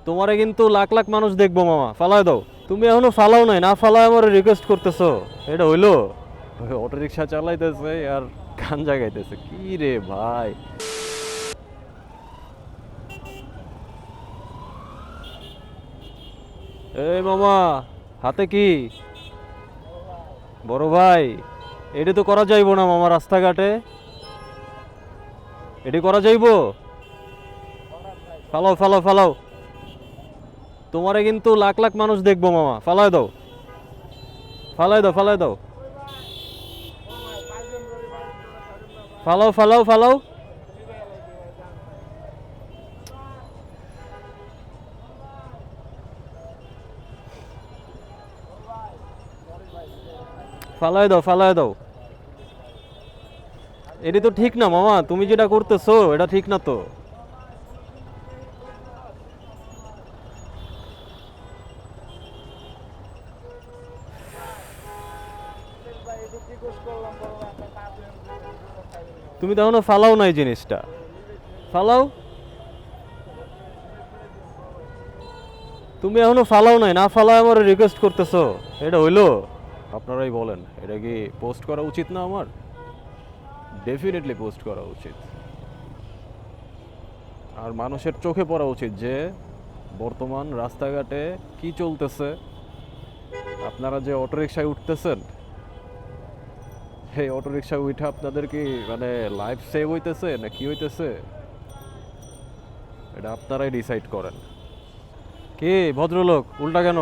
তোমারে কিন্তু লাখ লাখ মানুষ দেখবো মামা, ফালায় দাও। তুমি এখনো ফালাও নাই, না ফালায় আমার রিকোয়েস্ট করতেছো, এটা হইলো? অটো রিক্সা চালাইতেছে আর গাঞ্জা গাইতেছে, কি রে ভাই। এই মামা, হাতে কি? বড় ভাই, এটি তো করা যাইবো না মামা, রাস্তাঘাটে এটি করা যাইবো? ফালাও ফালাও ফালাও। তোমারে কিন্তু লাখ লাখ মানুষ দেখবো মামা, ফালায় দাও, ফালায় দাও, ফালায় দাও, ফালাও ফালাও ফালাও। ফালায় দাও, ফালায় দাও। এটি তো ঠিক না মামা, তুমি যেটা করতেছো এটা ঠিক না তো। তুমি তো এখনো ফালাও নাই জিনিসটা, ফালাও। তুমি এখনো ফালাও নাই, না ফালাও আমার রিকোয়েস্ট করতেছো, এটা হইলো? আপনারাই বলেন, এটা কি পোস্ট করা উচিত না আমার? ডেফিনেটলি পোস্ট করা উচিত। আর মানুষের চোখে পড়া উচিত যে বর্তমান রাস্তাঘাটে কি চলতেছে। আপনারা যে অটোরিকশায় উঠতেছেন, এই অটোরিকশায় উঠে আপনাদের কি মানে লাইফ সেভ হইতেছে না কি হইতেছে, এটা আপনারাই ডিসাইড করেন। কি ভদ্রলোক, উল্টা কেন?